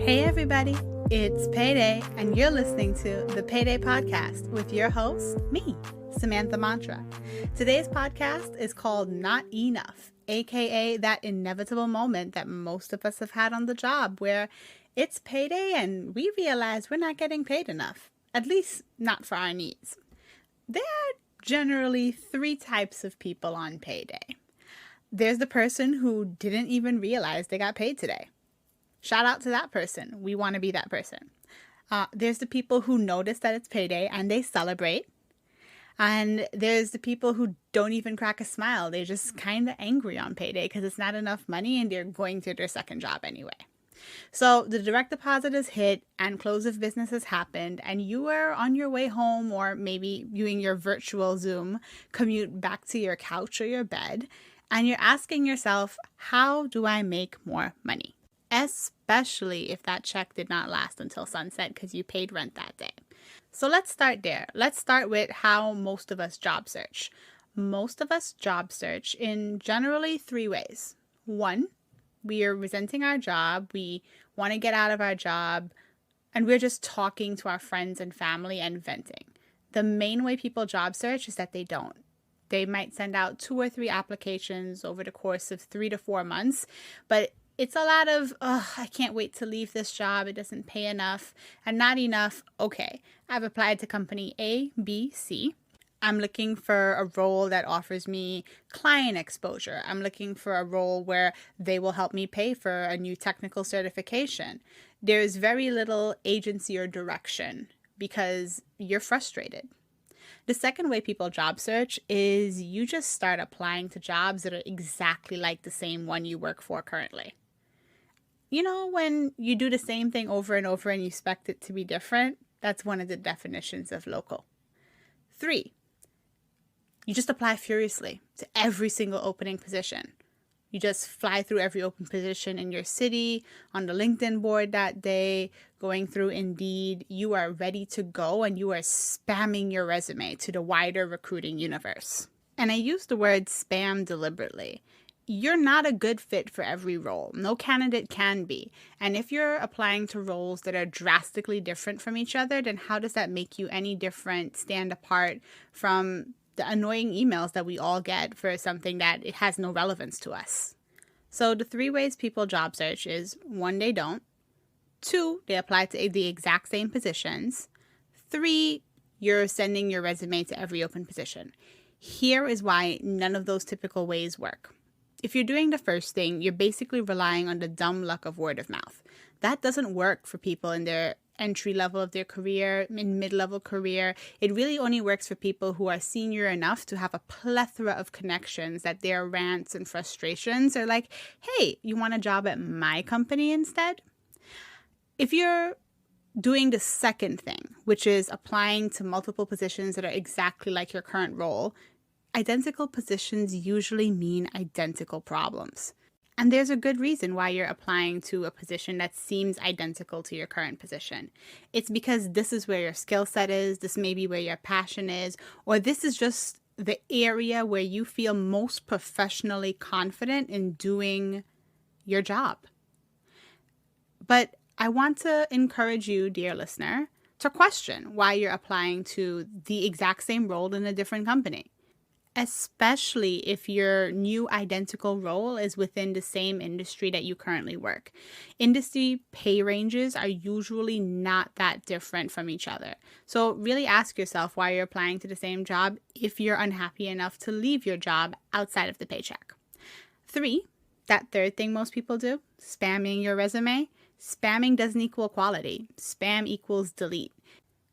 Hey everybody, it's Payday, and you're listening to the Payday Podcast with your host, me, Samantha Mantra. Today's podcast is called Not Enough, aka that inevitable moment that most of us have had on the job where it's payday and we realize we're not getting paid enough, at least not for our needs. There are generally three types of people on payday. There's the person who didn't even realize they got paid today. Shout out to that person. We want to be that person. There's the people who notice that it's payday and they celebrate. And there's the people who don't even crack a smile. They're just kind of angry on payday because it's not enough money and they're going to their second job anyway. So the direct deposit is hit and close of business has happened and you are on your way home or maybe doing your virtual Zoom commute back to your couch or your bed and you're asking yourself, how do I make more money? Especially if that check did not last until sunset because you paid rent that day. So let's start there. Let's start with how most of us job search. Most of us job search in generally three ways. One, we are resenting our job. We want to get out of our job and we're just talking to our friends and family and venting. The main way people job search is that they don't. They might send out 2 or 3 applications over the course of 3 to 4 months, but it's a lot of, I can't wait to leave this job. It doesn't pay enough and not enough. Okay, I've applied to company A, B, C. I'm looking for a role that offers me client exposure. I'm looking for a role where they will help me pay for a new technical certification. There's very little agency or direction because you're frustrated. The second way people job search is you just start applying to jobs that are exactly like the same one you work for currently. You know, when you do the same thing over and over and you expect it to be different, that's one of the definitions of local. 3, you just apply furiously to every single opening position. You just fly through every open position in your city, on the LinkedIn board that day, going through Indeed. You are ready to go and you are spamming your resume to the wider recruiting universe. And I use the word spam deliberately. You're not a good fit for every role. No candidate can be. And if you're applying to roles that are drastically different from each other, then how does that make you any different, stand apart from the annoying emails that we all get for something that it has no relevance to us? So the 3 ways people job search is 1, they don't. 2, they apply to the exact same positions. 3, you're sending your resume to every open position. Here is why none of those typical ways work. If you're doing the first thing, you're basically relying on the dumb luck of word of mouth. That doesn't work for people in their entry level of their career, in mid-level career. It really only works for people who are senior enough to have a plethora of connections that their rants and frustrations are like, hey, you want a job at my company instead? If you're doing the second thing, which is applying to multiple positions that are exactly like your current role, identical positions usually mean identical problems. And there's a good reason why you're applying to a position that seems identical to your current position. It's because this is where your skill set is, this may be where your passion is, or this is just the area where you feel most professionally confident in doing your job. But I want to encourage you, dear listener, to question why you're applying to the exact same role in a different company. Especially if your new identical role is within the same industry that you currently work. Industry pay ranges are usually not that different from each other. So really ask yourself why you're applying to the same job if you're unhappy enough to leave your job outside of the paycheck. 3, that third thing most people do, spamming your resume. Spamming doesn't equal quality. Spam equals delete.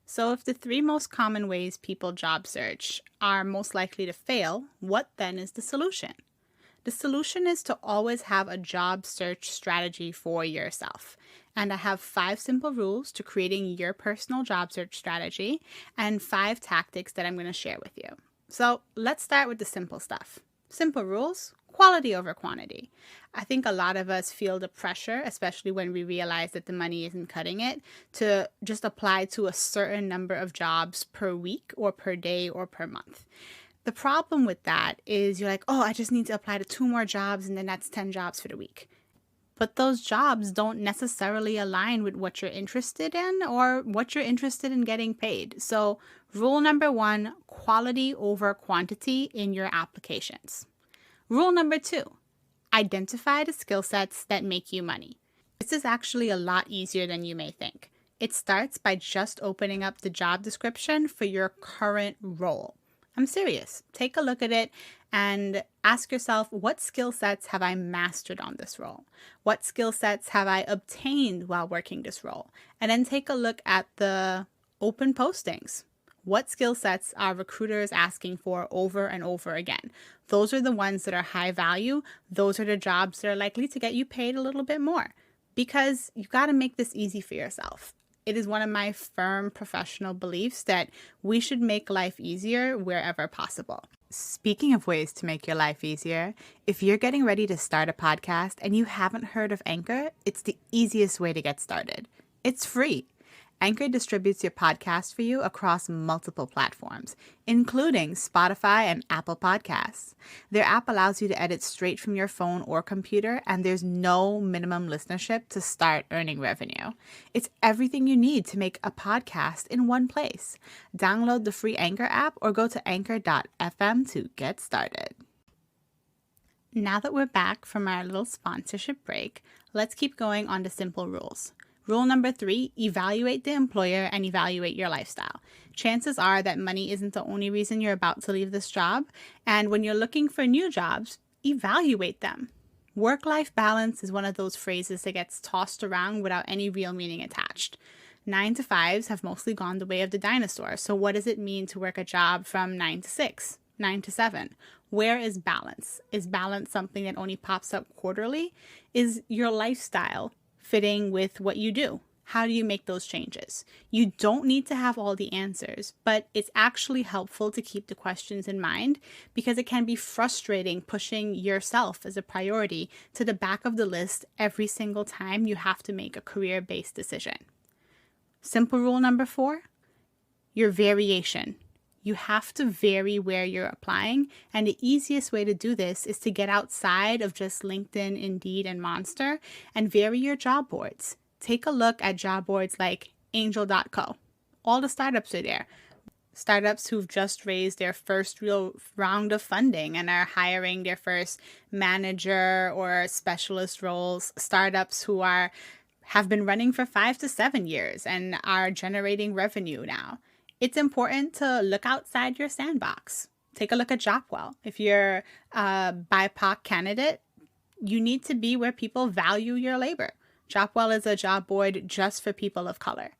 So if the 3 most common ways people job search are most likely to fail, what then is the solution? The solution is to always have a job search strategy for yourself. And I have 5 simple rules to creating your personal job search strategy and 5 tactics that I'm going to share with you. So let's start with the simple stuff. Simple rules, quality over quantity. I think a lot of us feel the pressure, especially when we realize that the money isn't cutting it, to just apply to a certain number of jobs per week or per day or per month. The problem with that is you're like, oh, I just need to apply to 2 more jobs and then that's 10 jobs for the week. but those jobs don't necessarily align with what you're interested in or what you're interested in getting paid. So, rule number 1, quality over quantity in your applications. Rule number 2, identify the skill sets that make you money. This is actually a lot easier than you may think. It starts by just opening up the job description for your current role. I'm serious. Take a look at it and ask yourself, what skill sets have I mastered on this role? What skill sets have I obtained while working this role? And then take a look at the open postings. What skill sets are recruiters asking for over and over again? Those are the ones that are high value. Those are the jobs that are likely to get you paid a little bit more, because you've got to make this easy for yourself. It is one of my firm professional beliefs that we should make life easier wherever possible. Speaking of ways to make your life easier, if you're getting ready to start a podcast and you haven't heard of Anchor, it's the easiest way to get started. It's free. Anchor distributes your podcast for you across multiple platforms, including Spotify and Apple Podcasts. Their app allows you to edit straight from your phone or computer, and there's no minimum listenership to start earning revenue. It's everything you need to make a podcast in one place. Download the free Anchor app or go to anchor.fm to get started. Now that we're back from our little sponsorship break, let's keep going on to simple rules. Rule number 3, evaluate the employer and evaluate your lifestyle. Chances are that money isn't the only reason you're about to leave this job. And when you're looking for new jobs, evaluate them. Work-life balance is one of those phrases that gets tossed around without any real meaning attached. 9-to-5s have mostly gone the way of the dinosaur. So what does it mean to work a job from 9 to 6, 9 to 7? Where is balance? Is balance something that only pops up quarterly? Is your lifestyle fitting with what you do? How do you make those changes? You don't need to have all the answers, but it's actually helpful to keep the questions in mind, because it can be frustrating pushing yourself as a priority to the back of the list every single time you have to make a career-based decision. Simple rule number 4, your variation. You have to vary where you're applying, and the easiest way to do this is to get outside of just LinkedIn, Indeed, and Monster and vary your job boards. Take a look at job boards like Angel.co. All the startups are there. Startups who've just raised their first real round of funding and are hiring their first manager or specialist roles. Startups who have been running for 5 to 7 years and are generating revenue now. It's important to look outside your sandbox. Take a look at Jobwell. If you're a BIPOC candidate, you need to be where people value your labor. Jobwell is a job board just for people of color.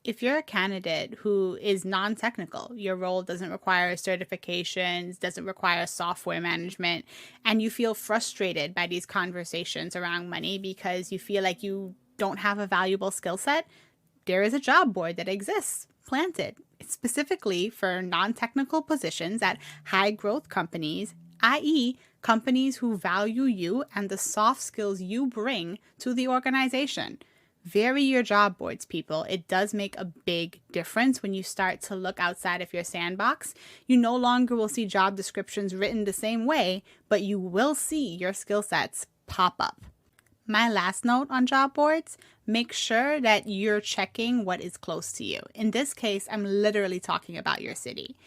If you're a candidate who is non-technical, your role doesn't require certifications, doesn't require software management, and you feel frustrated by these conversations around money because you feel like you don't have a valuable skill set, there is a job board that exists. Planted specifically for non-technical positions at high-growth companies, i.e., companies who value you and the soft skills you bring to the organization. Vary your job boards, people. It does make a big difference when you start to look outside of your sandbox. You no longer will see job descriptions written the same way, but you will see your skill sets pop up. My last note on job boards, make sure that you're checking what is close to you. In this case, I'm literally talking about your city.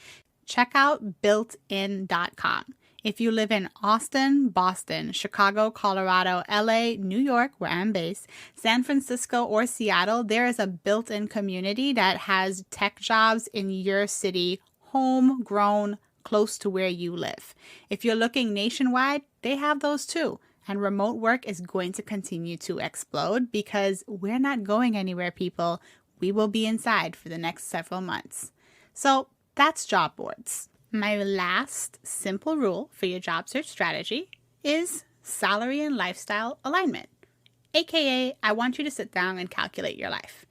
Check out builtin.com. If you live in Austin, Boston, Chicago, Colorado, LA, New York, where I'm based, San Francisco, or Seattle, there is a built-in community that has tech jobs in your city, homegrown, close to where you live. If you're looking nationwide, they have those too. And remote work is going to continue to explode because we're not going anywhere, people. We will be inside for the next several months. So that's job boards. My last simple rule for your job search strategy is salary and lifestyle alignment. AKA, I want you to sit down and calculate your life.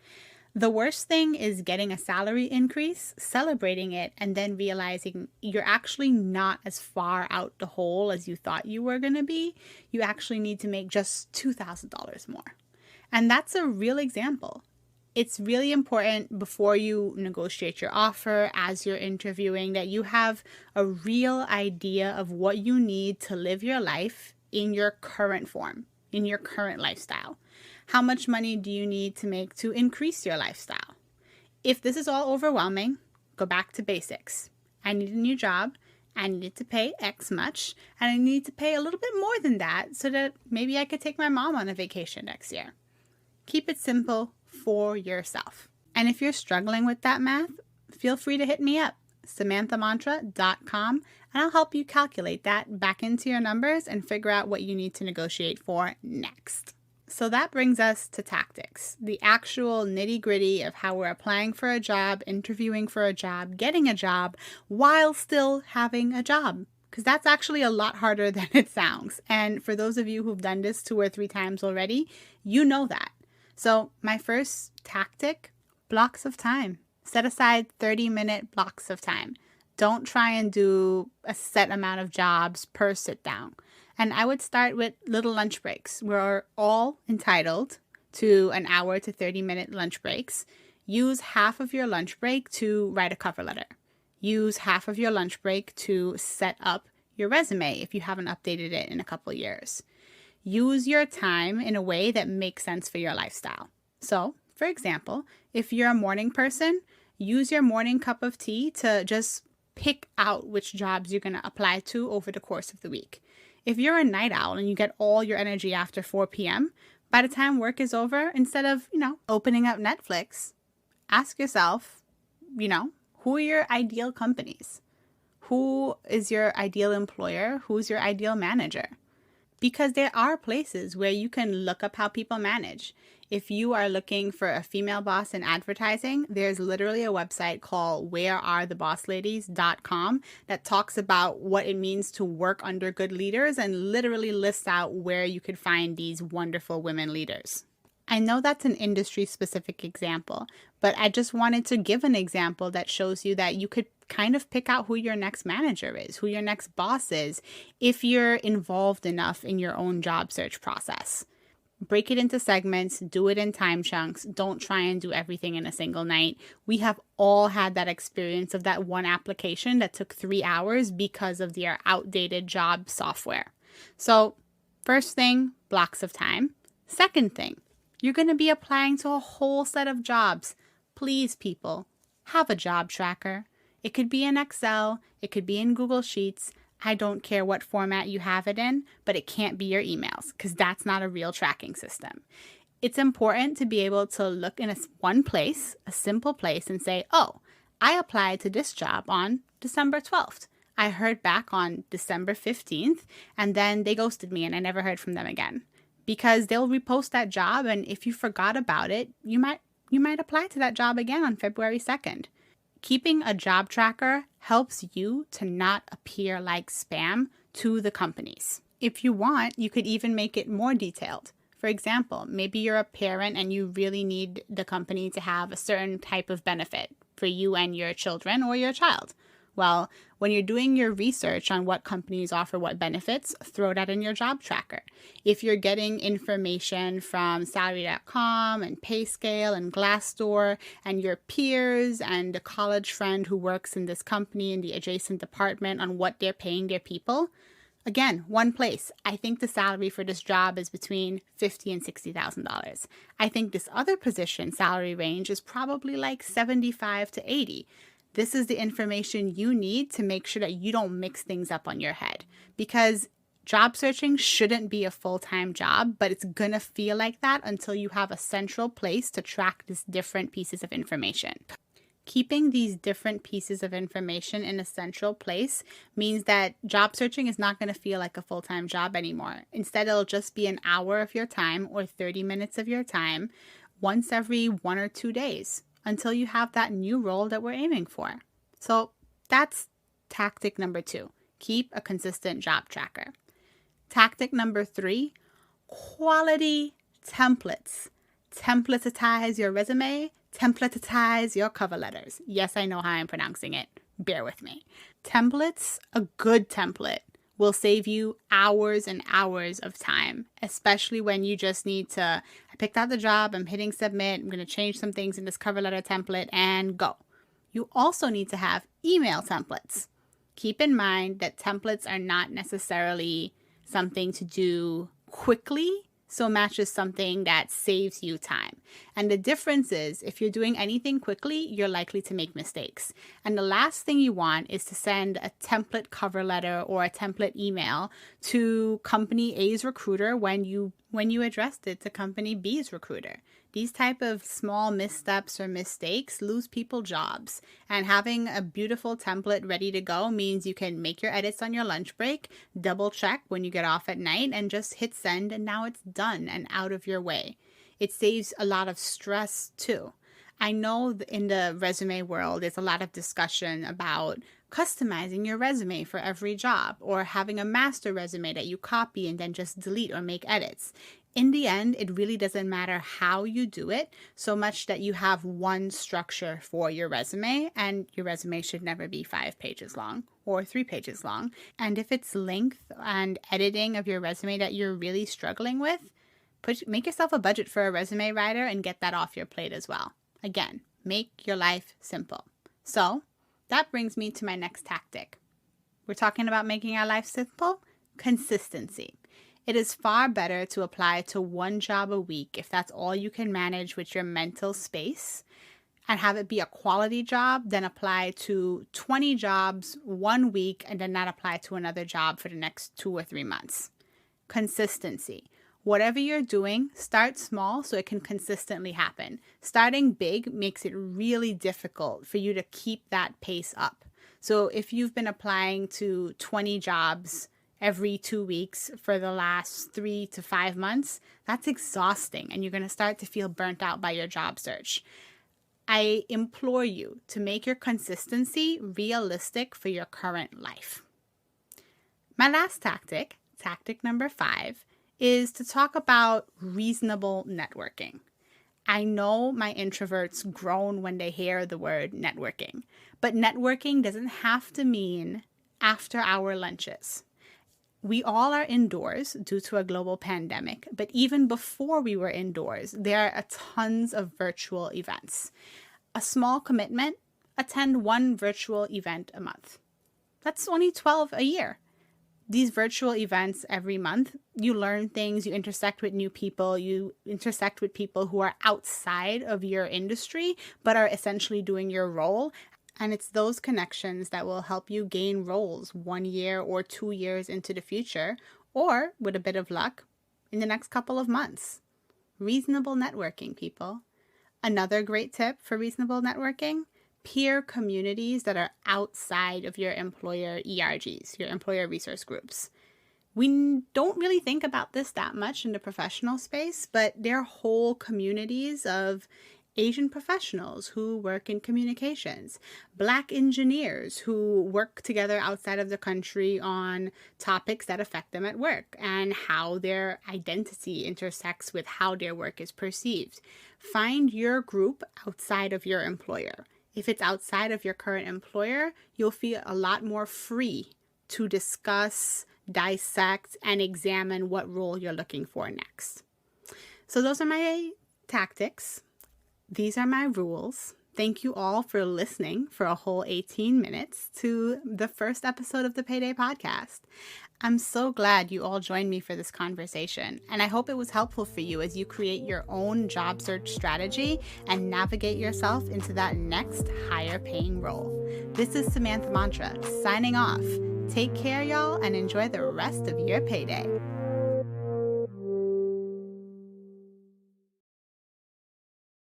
The worst thing is getting a salary increase, celebrating it, and then realizing you're actually not as far out the hole as you thought you were going to be. You actually need to make just $2,000 more. And that's a real example. It's really important before you negotiate your offer, as you're interviewing, that you have a real idea of what you need to live your life in your current form. in your current lifestyle? How much money do you need to make to increase your lifestyle? If this is all overwhelming, go back to basics. I need a new job. I need to pay X much, and I need to pay a little bit more than that so that maybe I could take my mom on a vacation next year. Keep it simple for yourself. And if you're struggling with that math, feel free to hit me up, samanthamantra.com, and I'll help you calculate that back into your numbers and figure out what you need to negotiate for next. So that brings us to tactics, the actual nitty-gritty of how we're applying for a job, interviewing for a job, getting a job, while still having a job. Because that's actually a lot harder than it sounds. And for those of you who've done this 2 or 3 times already, you know that. So my first tactic, blocks of time. Set aside 30-minute blocks of time. Don't try and do a set amount of jobs per sit down. And I would start with little lunch breaks. We're all entitled to an hour to 30-minute lunch breaks. Use half of your lunch break to write a cover letter. Use half of your lunch break to set up your resume if you haven't updated it in a couple of years. Use your time in a way that makes sense for your lifestyle. So, for example, if you're a morning person, use your morning cup of tea to just pick out which jobs you're going to apply to over the course of the week. If you're a night owl and you get all your energy after 4 p.m., by the time work is over, instead of, opening up Netflix, ask yourself, who are your ideal companies? Who is your ideal employer? Who's your ideal manager? Because there are places where you can look up how people manage. If you are looking for a female boss in advertising, there's literally a website called wherearethebossladies.com that talks about what it means to work under good leaders and literally lists out where you could find these wonderful women leaders. I know that's an industry-specific example, but I just wanted to give an example that shows you that you could kind of pick out who your next manager is, who your next boss is, if you're involved enough in your own job search process. Break it into segments, do it in time chunks. Don't try and do everything in a single night. We have all had that experience of that one application that took 3 hours because of their outdated job software. So first thing, blocks of time. Second thing, you're going to be applying to a whole set of jobs. Please, people, have a job tracker. It could be in Excel. It could be in Google Sheets. I don't care what format you have it in, but it can't be your emails because that's not a real tracking system. It's important to be able to look in one place, a simple place, and say, oh, I applied to this job on December 12th. I heard back on December 15th, and then they ghosted me and I never heard from them again. Because they'll repost that job, and if you forgot about it, you might apply to that job again on February 2nd. Keeping a job tracker helps you to not appear like spam to the companies. If you want, you could even make it more detailed. For example, maybe you're a parent and you really need the company to have a certain type of benefit for you and your children or your child. Well, when you're doing your research on what companies offer what benefits, throw that in your job tracker. If you're getting information from salary.com and PayScale and Glassdoor and your peers and a college friend who works in this company in the adjacent department on what they're paying their people, again, one place. I think the salary for this job is between $50,000 and $60,000. I think this other position salary range is probably like $75,000 to $80,000. This is the information you need to make sure that you don't mix things up on your head, because job searching shouldn't be a full-time job, but it's going to feel like that until you have a central place to track these different pieces of information. Keeping these different pieces of information in a central place means that job searching is not going to feel like a full-time job anymore. Instead, it'll just be an hour of your time or 30 minutes of your time once every 1 or 2 days, until you have that new role that we're aiming for. So that's tactic number 2. Keep a consistent job tracker. Tactic number 3, quality templates. Templatize your resume. Templatize your cover letters. Yes, I know how I'm pronouncing it. Bear with me. Templates, a good template, will save you hours and hours of time, especially when you just need to, I picked out the job, I'm hitting submit, I'm going to change some things in this cover letter template and go. You also need to have email templates. Keep in mind that templates are not necessarily something to do quickly. so match is something that saves you time. And the difference is, if you're doing anything quickly, you're likely to make mistakes. And the last thing you want is to send a template cover letter or a template email to company A's recruiter when you addressed it to company B's recruiter. These type of small missteps or mistakes lose people jobs. And having a beautiful template ready to go means you can make your edits on your lunch break, double check when you get off at night, and just hit send, and now it's done and out of your way. It saves a lot of stress too. I know in the resume world, there's a lot of discussion about customizing your resume for every job, or having a master resume that you copy and then just delete or make edits. In the end, it really doesn't matter how you do it, so much that you have one structure for your resume, and your resume should never be 5 pages long or 3 pages long. And if it's length and editing of your resume that you're really struggling with, make yourself a budget for a resume writer and get that off your plate as well. Again, make your life simple. So that brings me to my next tactic. We're talking about making our life simple. Consistency. It is far better to apply to one job a week if that's all you can manage with your mental space, and have it be a quality job, than apply to 20 jobs 1 week and then not apply to another job for the next 2 or 3 months. Consistency. Whatever you're doing, start small so it can consistently happen. Starting big makes it really difficult for you to keep that pace up. So if you've been applying to 20 jobs every 2 weeks for the last 3 to 5 months, that's exhausting, and you're going to start to feel burnt out by your job search. I implore you to make your consistency realistic for your current life. My last tactic number 5, is to talk about reasonable networking. I know my introverts groan when they hear the word networking, but networking doesn't have to mean after-hour lunches. We all are indoors due to a global pandemic, but even before we were indoors, there are tons of virtual events. A small commitment, attend one virtual event a month. That's only 12 a year. These virtual events every month, you learn things, you intersect with new people, you intersect with people who are outside of your industry, but are essentially doing your role. And it's those connections that will help you gain roles 1 year or 2 years into the future, or with a bit of luck, in the next couple of months. Reasonable networking, people. Another great tip for reasonable networking: peer communities that are outside of your employer ERGs, your employer resource groups. We don't really think about this that much in the professional space, but there are whole communities of Asian professionals who work in communications, Black engineers who work together outside of the country on topics that affect them at work and how their identity intersects with how their work is perceived. Find your group outside of your employer. If it's outside of your current employer, you'll feel a lot more free to discuss, dissect, and examine what role you're looking for next. So those are my tactics. These are my rules. Thank you all for listening for a whole 18 minutes to the first episode of the PayDay podcast. I'm so glad you all joined me for this conversation, and I hope it was helpful for you as you create your own job search strategy and navigate yourself into that next higher paying role. This is Samantha Mantra signing off. Take care, y'all, and enjoy the rest of your payday.